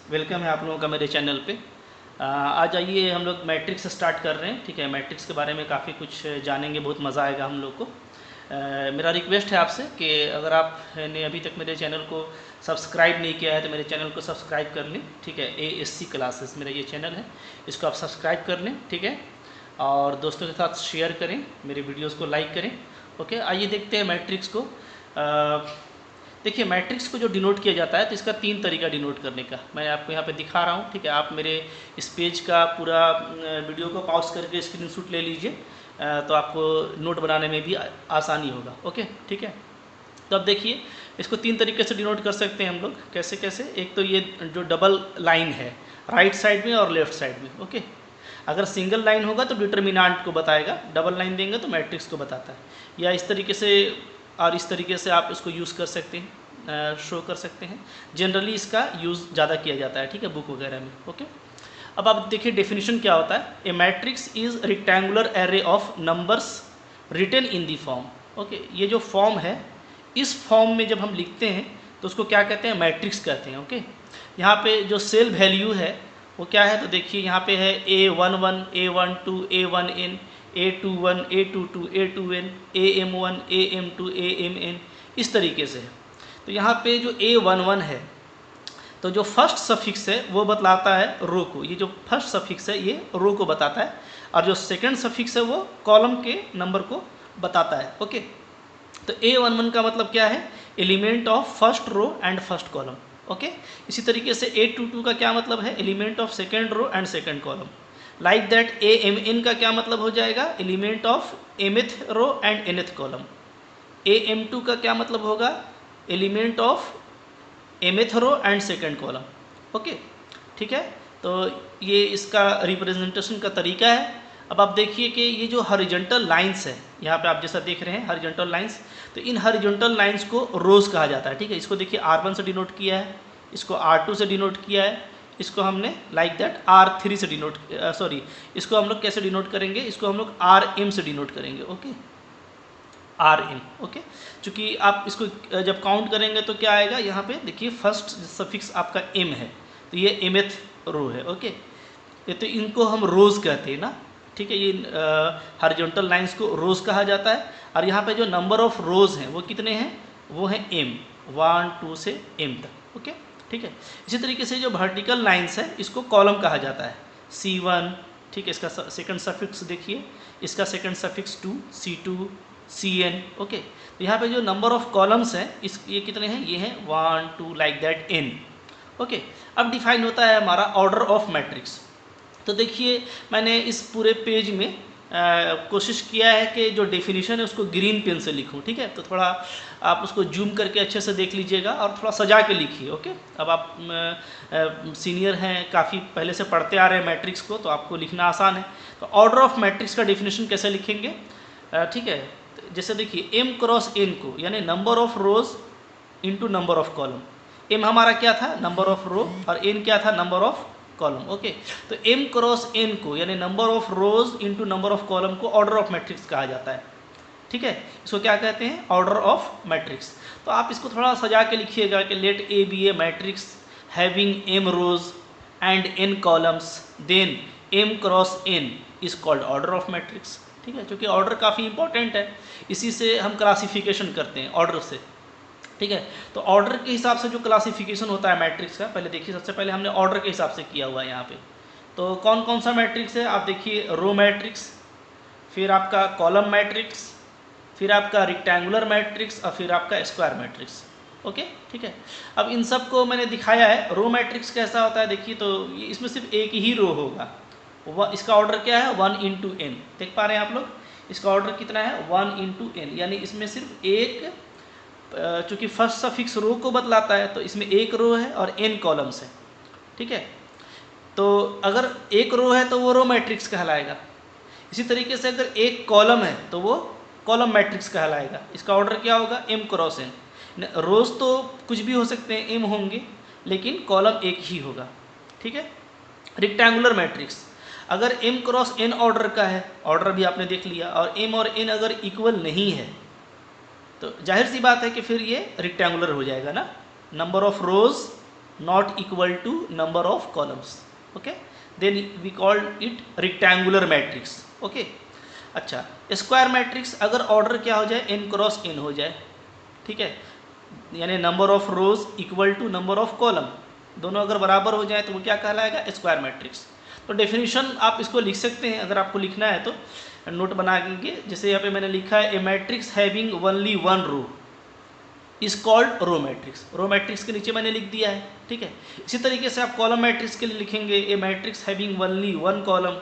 Welcome है आप लोगों का मेरे चैनल पे। आज आइए हम लोग मैट्रिक्स स्टार्ट कर रहे हैं। ठीक है, मैट्रिक्स के बारे में काफ़ी कुछ जानेंगे, बहुत मज़ा आएगा हम लोग को। मेरा रिक्वेस्ट है आपसे कि अगर आपने अभी तक मेरे चैनल को सब्सक्राइब नहीं किया है तो मेरे चैनल को सब्सक्राइब कर लें। ठीक है, ASC क्लासेस मेरा ये चैनल है, इसको आप सब्सक्राइब कर लें। ठीक है, और दोस्तों के साथ शेयर करें, मेरे वीडियोज़ को लाइक करें। ओके, आइए देखते हैं मैट्रिक्स को। देखिए, मैट्रिक्स को जो डिनोट किया जाता है तो इसका 3 तरीका डिनोट करने का मैं आपको यहाँ पे दिखा रहा हूँ। ठीक है, आप मेरे इस पेज का पूरा वीडियो को पॉज करके स्क्रीनशॉट ले लीजिए, तो आपको नोट बनाने में भी आसानी होगा। ओके, ठीक है। तो अब देखिए, इसको 3 तरीके से डिनोट कर सकते हैं हम लोग। कैसे कैसे? एक तो ये जो डबल लाइन है राइट साइड में और लेफ्ट साइड में। ओके, अगर सिंगल लाइन होगा तो डिटर्मिनेंट को बताएगा, डबल लाइन देंगे तो मैट्रिक्स को बताता है। या इस तरीके से और इस तरीके से आप इसको यूज़ कर सकते हैं, शो कर सकते हैं। जनरली इसका यूज़ ज़्यादा किया जाता है, ठीक है, बुक वगैरह में। ओके, अब आप देखिए डेफिनेशन क्या होता है। A matrix is rectangular array of numbers written in the form. Okay, ये जो फॉर्म है, इस फॉर्म में जब हम लिखते हैं तो उसको क्या कहते हैं? मैट्रिक्स कहते हैं। ओके, यहाँ पे जो सेल वैल्यू है वो क्या है? तो देखिए यहाँ पे है A11, A12, A1n, A21, A22, A2n, AM1, AM2, AMn, इस तरीके से है। तो यहाँ पे जो A11 है तो जो फर्स्ट सफिक्स है वो बतलाता है रो को। ये जो फर्स्ट सफिक्स है ये रो को बताता है, और जो सेकंड सफिक्स है वो कॉलम के नंबर को बताता है। ओके, तो A11 का मतलब क्या है? Element of first row and first column. Okay, इसी तरीके से A22 का क्या मतलब है? Element of second row and second column. Like that AMN का क्या मतलब हो जाएगा? Element of mth row and nth column. AM2 का क्या मतलब होगा? Element of mth row and second column. Okay, ठीक है, तो ये इसका रिप्रेजेंटेशन का तरीका है। अब आप देखिए कि ये जो हॉरिजॉन्टल लाइंस है, यहाँ पे आप जैसा देख रहे हैं हॉरिजॉन्टल लाइंस, तो इन हॉरिजॉन्टल लाइंस को रोज कहा जाता है। ठीक है, इसको देखिए R1 से डिनोट किया है, इसको R2 से डिनोट किया है, इसको हमने लाइक दैट R3 से डिनोट, सॉरी, इसको हम लोग कैसे डिनोट करेंगे? इसको हम लोग RM से डिनोट करेंगे। Okay, RM। ओके, चूँकि आप इसको जब काउंट करेंगे तो क्या आएगा? यहाँ पे देखिए फर्स्ट सफिक्स आपका M है, तो ये mth रो है। ओके, ये तो इनको हम रोज़ कहते हैं ना। ठीक है, ये हॉरिजॉन्टल लाइंस को रोज़ कहा जाता है। और यहाँ पे जो नंबर ऑफ रोज़ हैं वो कितने हैं? वो हैं M, 1 2 से M तक। ओके, ठीक है। इसी तरीके से जो वर्टिकल लाइंस है इसको कॉलम कहा जाता है, C1। ठीक है, इसका सेकंड सफिक्स देखिए, इसका second suffix 2, C2, Cn। Okay, तो यहाँ पे जो नंबर ऑफ कॉलम्स हैं इस ये कितने हैं? ये हैं 1 2 लाइक दैट n। ओके, अब डिफाइन होता है हमारा ऑर्डर ऑफ मैट्रिक्स। तो देखिए, मैंने इस पूरे पेज में कोशिश किया है कि जो डेफिनेशन है उसको ग्रीन पेन से लिखूं। ठीक है, तो थोड़ा आप उसको जूम करके अच्छे से देख लीजिएगा और थोड़ा सजा के लिखिए। ओके, अब आप सीनियर हैं, काफ़ी पहले से पढ़ते आ रहे हैं मैट्रिक्स को, तो आपको लिखना आसान है। तो ऑर्डर ऑफ मैट्रिक्स का डेफिनेशन कैसे लिखेंगे? ठीक है, जैसे देखिए M क्रॉस N को, यानी number of rows into number of column. M हमारा क्या था? नंबर ऑफ रो, और N क्या था? Number of column. ओके, तो M क्रॉस N को, यानी number of rows into number of column को ऑर्डर ऑफ मैट्रिक्स कहा जाता है। ठीक है, इसको क्या कहते हैं? Order of matrix. तो आप इसको थोड़ा सजा के लिखिएगा कि let A be a matrix having M rows and N columns, then M cross N is called order of matrix. ठीक है, क्योंकि ऑर्डर काफ़ी इंपॉर्टेंट है, इसी से हम क्लासिफिकेशन करते हैं, ऑर्डर से। ठीक है, तो ऑर्डर के हिसाब से जो क्लासिफिकेशन होता है मैट्रिक्स का, पहले देखिए, सबसे पहले हमने ऑर्डर के हिसाब से किया हुआ है यहाँ पे। तो कौन कौन सा मैट्रिक्स है? आप देखिए, रो मैट्रिक्स, फिर आपका कॉलम मैट्रिक्स, फिर आपका रेक्टेंगुलर मैट्रिक्स, और फिर आपका स्क्वायर मैट्रिक्स। ओके, ठीक है। अब इन सब को मैंने दिखाया है। रो मैट्रिक्स कैसा होता है देखिए, तो इसमें सिर्फ एक ही रो होगा। इसका ऑर्डर क्या है? 1 इंटू n। देख पा रहे हैं आप लोग? इसका ऑर्डर कितना है? 1 इंटू n, यानी इसमें सिर्फ एक, चूँकि फर्स्ट सफिक्स रो को बतलाता है तो इसमें एक रो है और n कॉलम्स है। ठीक है, तो अगर एक रो है तो वो रो मैट्रिक्स कहलाएगा। इसी तरीके से अगर एक कॉलम है तो वो कॉलम मैट्रिक्स कहलाएगा। इसका ऑर्डर क्या होगा? M cross n। रोज तो कुछ भी हो सकते हैं, M होंगे, लेकिन कॉलम एक ही होगा। ठीक है, रेक्टेंगुलर मैट्रिक्स, अगर M क्रॉस n ऑर्डर का है, ऑर्डर भी आपने देख लिया, और M और n अगर इक्वल नहीं है तो जाहिर सी बात है कि फिर ये रेक्टेंगुलर हो जाएगा ना। Number of rose not equal to number of columns. Okay, then we called it rectangular matrix. Okay, अच्छा, स्क्वायर मैट्रिक्स अगर ऑर्डर क्या हो जाए, n क्रॉस n हो जाए, ठीक है, यानी number of rows equal to number of column, दोनों अगर बराबर हो जाए तो वो क्या कहलाएगा, स्क्वायर मैट्रिक्स। तो डेफिनेशन आप इसको लिख सकते हैं, अगर आपको लिखना है तो नोट बना लीजिए। जैसे यहाँ पे मैंने लिखा है, a matrix having only one row is called row matrix. Row matrix के नीचे मैंने लिख दिया है, ठीक है। इसी तरीके से आप कॉलम मैट्रिक्स के लिए लिखेंगे, a matrix having only one column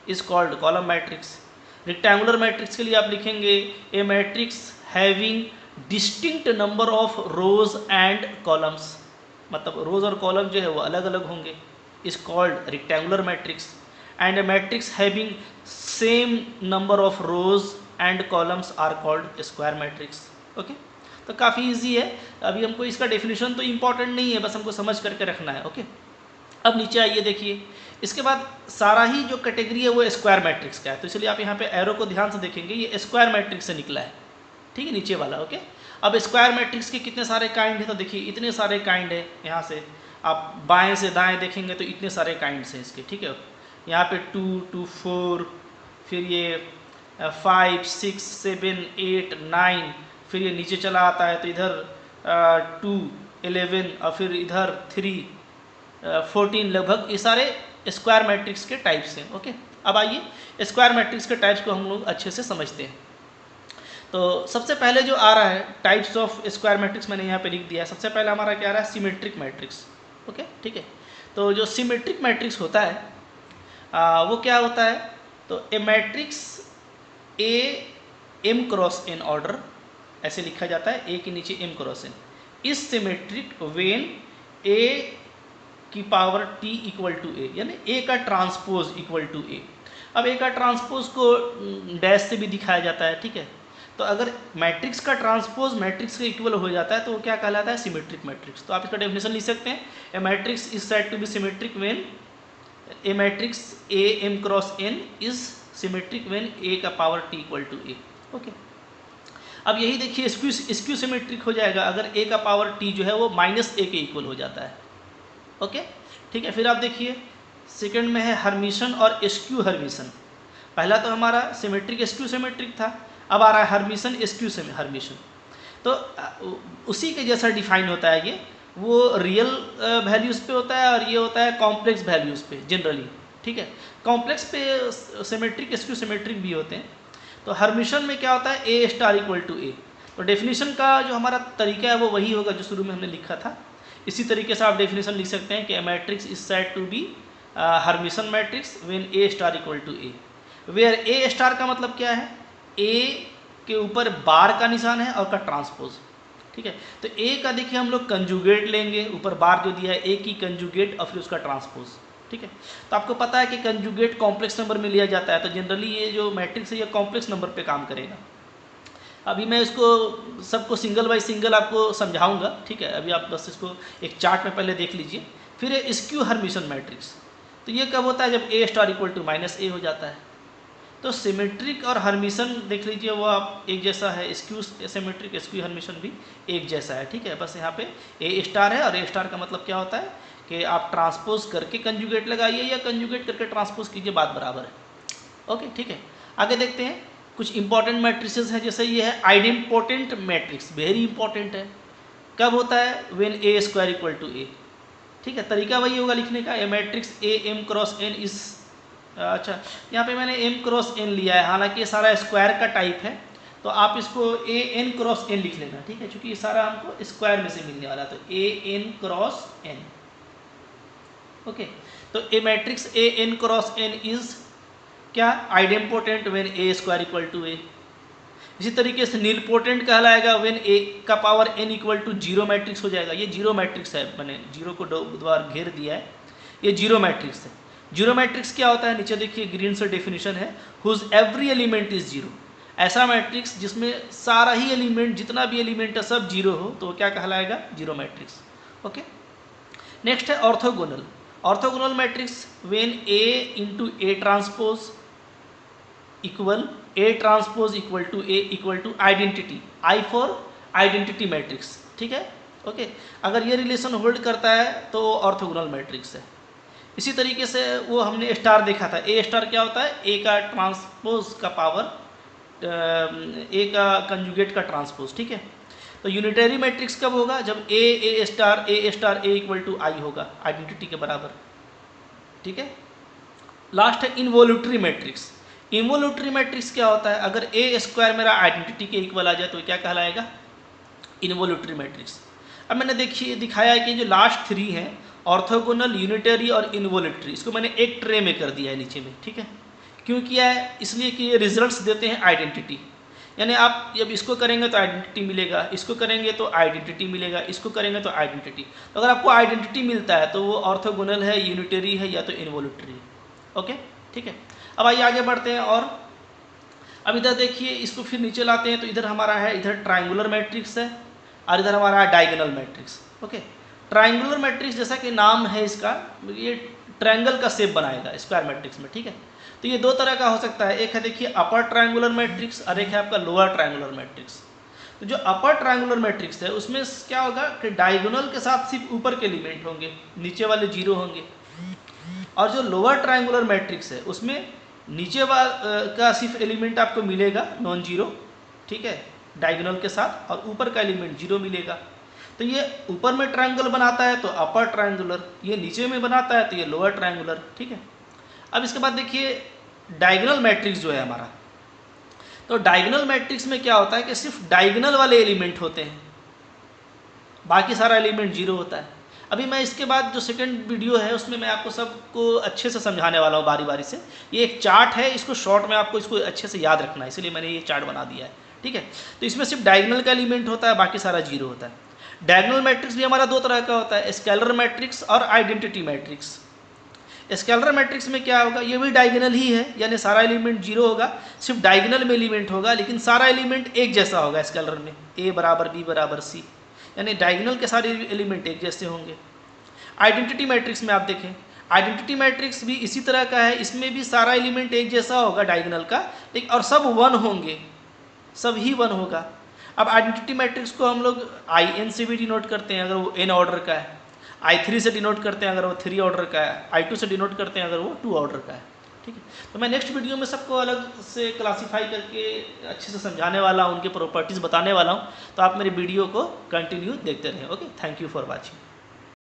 is called column matrix. Rectangular matrix के लिए आप लिखेंगे, a matrix having distinct number of rows and columns, मतलब रोज और कॉलम जो है वो अलग अलग होंगे, is called rectangular matrix. And a matrix having same number of rows and columns are called square matrix. Okay, तो काफ़ी इजी है। अभी हमको इसका डेफिनेशन तो इंपॉर्टेंट नहीं है, बस हमको समझ करके रखना है। ओके, अब नीचे आइए, देखिए इसके बाद सारा ही जो कैटेगरी है वो स्क्वायर मैट्रिक्स का है, तो इसलिए आप यहाँ पे एरो को ध्यान से देखेंगे, ये स्क्वायर मैट्रिक्स से निकला है, ठीक है, नीचे वाला। ओके, अब स्क्वायर मैट्रिक्स के कितने सारे काइंड है, तो देखिए इतने सारे काइंड है। यहाँ से आप बाएं से दाएं देखेंगे तो इतने सारे काइंड्स हैं इसके, ठीक है। यहाँ पे 2 2 4, फिर ये 5 6 7 8 9, फिर ये नीचे चला आता है तो इधर 2 11 और फिर इधर 3 14, लगभग ये सारे स्क्वायर मैट्रिक्स के टाइप्स हैं। ओके, अब आइए स्क्वायर मैट्रिक्स के टाइप्स को हम लोग अच्छे से समझते हैं। तो सबसे पहले जो आ रहा है टाइप्स ऑफ स्क्वायर मैट्रिक्स, मैंने यहाँ पे लिख दिया है। सबसे पहले हमारा क्या आ रहा है, सिमेट्रिक मैट्रिक्स। ओके, ठीक है। तो जो सिमेट्रिक मैट्रिक्स होता है वो क्या होता है, तो a matrix A M cross N order, ऐसे लिखा जाता है, ए के नीचे M cross N, is symmetric when A की power T equal to A, यानी ए का ट्रांसपोज इक्वल टू ए। अब ए का ट्रांसपोज को डैश से भी दिखाया जाता है, ठीक है। तो अगर मैट्रिक्स का ट्रांसपोज मैट्रिक्स के इक्वल हो जाता है तो वो क्या कहलाता है, सिमेट्रिक मैट्रिक्स। तो आप इसका डेफिनेशन लिख सकते हैं, a matrix is said to be symmetric when a matrix A M cross N is symmetric when A का power T equal to A. Okay, अब यही देखिए स्क्यू सिमेट्रिक हो जाएगा अगर ए का पावर टी जो है वो माइनस ए के इक्वल हो जाता है। ओके, ठीक है। फिर आप देखिए सेकंड में है हर्मिशन और स्क्यू हर्मिशन। पहला तो हमारा सिमेट्रिक स्क्यू सिमेट्रिक था, अब आ रहा है हर्मिशन स्क्यू हर्मिशन। तो उसी के जैसा डिफाइन होता है ये, वो रियल वैल्यूज़ पे होता है और ये होता है कॉम्प्लेक्स वैल्यूज़ पे जनरली, ठीक है। कॉम्प्लेक्स पे सिमेट्रिक स्क्यू सिमेट्रिक भी होते हैं। तो हर्मिशन में क्या होता है, ए स्टार इक्वल टू ए। तो डेफिनेशन का जो हमारा तरीका है वो वही होगा जो शुरू में हमने लिखा था। इसी तरीके से आप डेफिनेशन लिख सकते हैं कि matrix is said to be hermitian matrix when A star equal to A, where A star का मतलब क्या है, ए के ऊपर बार का निशान है और का ट्रांसपोज, ठीक है। तो ए का देखिए हम लोग कंजुगेट लेंगे, ऊपर बार जो दिया है ए की कंजुगेट और फिर उसका ट्रांसपोज, ठीक है। तो आपको पता है कि कंजुगेट कॉम्प्लेक्स नंबर में लिया जाता है, तो जनरली ये जो मैट्रिक्स है ये कॉम्प्लेक्स नंबर पे काम करेगा। अभी मैं इसको सबको सिंगल बाय सिंगल आपको समझाऊंगा, ठीक है। अभी आप बस इसको एक चार्ट में पहले देख लीजिए। फिर है स्क्यू हर्मिशन मैट्रिक्स। तो ये कब होता है, जब ए स्टार इक्वल टू माइनस ए हो जाता है। तो सिमेट्रिक और हर्मिशन देख लीजिए वो आप एक जैसा है, स्क्यू सिमेट्रिक स्क्यू हर्मिशन भी एक जैसा है, ठीक है। बस यहाँ पे ए स्टार है और ए स्टार का मतलब क्या होता है कि आप ट्रांसपोज करके कंजुगेट लगाइए या कंजुगेट करके ट्रांसपोज कीजिए, बात बराबर है। ओके, ठीक है। आगे देखते हैं कुछ इंपॉर्टेंट मैट्रिसेस हैं, जैसे ये है आइडेम्पोर्टेंट मैट्रिक्स, वेरी इंपॉर्टेंट है। कब होता है, when A square equal to A, ठीक है। तरीका वही होगा लिखने का, a matrix A M cross N is, अच्छा यहाँ पे मैंने एम क्रॉस एन लिया है, हालांकि ये सारा स्क्वायर का टाइप है, तो आप इसको ए एन क्रॉस एन लिख लेना, ठीक है, क्योंकि ये सारा हमको स्क्वायर में से मिलने वाला है। तो A N cross N, okay. तो a matrix A N cross N is क्या, idempotent when A square equal to A. इसी तरीके से नीलपोटेंट कहलाएगा व्हेन ए का power N equal to zero matrix हो जाएगा। ये जीरो मैट्रिक्स है, मैंने जीरो को द्वारा घेर दिया है, ये जीरो मैट्रिक्स है। जीरो मैट्रिक्स क्या होता है, नीचे देखिए ग्रीन से डेफिनेशन है, whose every element is zero. ऐसा मैट्रिक्स जिसमें सारा ही एलिमेंट, जितना भी एलिमेंट है सब जीरो हो, तो वो क्या कहलाएगा, जीरो मैट्रिक्स। ओके, नेक्स्ट है orthogonal. Orthogonal matrix when A into A transpose equal A transpose equal to A equal to identity, I for identity matrix, ठीक है। ओके, अगर ये रिलेशन होल्ड करता है तो ऑर्थोगोनल मैट्रिक्स है। इसी तरीके से वो हमने स्टार देखा था, ए स्टार क्या होता है, ए का ट्रांसपोज का पावर ए का कंजुगेट का ट्रांसपोज, ठीक है। तो यूनिटरी मैट्रिक्स कब होगा, जब ए स्टार ए इक्वल टू आई होगा, आइडेंटिटी के बराबर, ठीक है। लास्ट है इनवोल्यूटरी मैट्रिक्स। इनवोल्यूटरी मैट्रिक्स क्या होता है, अगर ए स्क्वायर मेरा आइडेंटिटी के इक्वल आ जाए तो क्या कहलाएगा, इनवोल्यूटरी मैट्रिक्स। अब मैंने देखिए दिखाया है कि जो लास्ट थ्री हैं ऑर्थोगोनल, यूनिटरी और इनवोल्यूटरी, इसको मैंने एक ट्रे में कर दिया है नीचे में, ठीक है। क्यों किया है, इसलिए कि ये रिजल्ट्स देते हैं आइडेंटिटी, यानी आप जब इसको करेंगे तो आइडेंटिटी मिलेगा, इसको करेंगे तो आइडेंटिटी मिलेगा, इसको करेंगे तो आइडेंटिटी। तो अगर आपको आइडेंटिटी मिलता है तो वो ऑर्थोगोनल है, यूनिटरी है या तो इनवोल्यूटरी है। ओके, ठीक है। अब आइए आगे बढ़ते हैं। और अब इधर देखिए, इसको फिर नीचे लाते हैं तो इधर हमारा है, इधर ट्राइंगुलर मैट्रिक्स है और इधर हमारा है diagonal matrix. Okay, triangular matrix जैसा कि नाम है इसका, ये ट्रायंगल का शेप बनाएगा स्क्वायर मैट्रिक्स में, ठीक है। तो ये दो तरह का हो सकता है, एक है देखिए अपर ट्रायंगुलर मैट्रिक्स और एक है आपका लोअर ट्रायंगुलर मैट्रिक्स। तो जो अपर ट्रायंगुलर मैट्रिक्स है उसमें क्या होगा कि डायगोनल के साथ सिर्फ ऊपर के एलिमेंट होंगे, नीचे वाले जीरो होंगे। और जो लोअर ट्रायंगुलर मैट्रिक्स है उसमें नीचे का सिर्फ एलिमेंट आपको मिलेगा नॉन जीरो, ठीक है, डायगोनल के साथ, और ऊपर का एलिमेंट जीरो मिलेगा। तो ये ऊपर में ट्रायंगल बनाता है तो अपर ट्रायंगुलर, ये नीचे में बनाता है तो ये लोअर ट्रायंगुलर, ठीक है। अब इसके बाद देखिए डायगोनल मैट्रिक्स जो है हमारा, तो डायगोनल मैट्रिक्स में क्या होता है कि सिर्फ डायगोनल वाले एलिमेंट होते हैं, बाकी सारा एलिमेंट जीरो होता है। अभी मैं इसके बाद जो सेकंड वीडियो है उसमें मैं आपको सबको अच्छे से समझाने वाला हूँ बारी बारी से। ये एक चार्ट है, इसको शॉर्ट में आपको इसको अच्छे से याद रखना है, इसलिए मैंने ये चार्ट बना दिया है, ठीक है। तो इसमें सिर्फ डायगोनल का एलिमेंट होता है, बाकी सारा जीरो होता है। डायगोनल मैट्रिक्स भी हमारा दो तरह का होता है, स्केलर मैट्रिक्स और आइडेंटिटी मैट्रिक्स। स्केलर मैट्रिक्स में क्या होगा, ये भी डायगोनल ही है, यानी सारा एलिमेंट जीरो होगा, सिर्फ डायगोनल में एलिमेंट होगा, लेकिन सारा एलिमेंट एक जैसा होगा स्केलर में, ए बराबर बी बराबर सी, यानी डायगोनल के सारे एलिमेंट एक जैसे होंगे। आइडेंटिटी मैट्रिक्स में आप देखें, आइडेंटिटी मैट्रिक्स भी इसी तरह का है, इसमें भी सारा एलिमेंट एक जैसा होगा डायगोनल का, लेकिन और सब वन होंगे, सब ही वन होगा। अब आइडेंटिटी मैट्रिक्स को हम लोग IN से भी डिनोट करते हैं अगर वो n ऑर्डर का है, I3 से डिनोट करते हैं अगर वो 3 ऑर्डर का है, I2 से डिनोट करते हैं अगर वो 2 ऑर्डर का है, ठीक है। तो मैं नेक्स्ट वीडियो में सबको अलग से क्लासीफाई करके अच्छे से समझाने वाला हूँ, उनके प्रॉपर्टीज़ बताने वाला हूँ, तो आप मेरे वीडियो को कंटिन्यू देखते रहें। Okay, thank you for watching.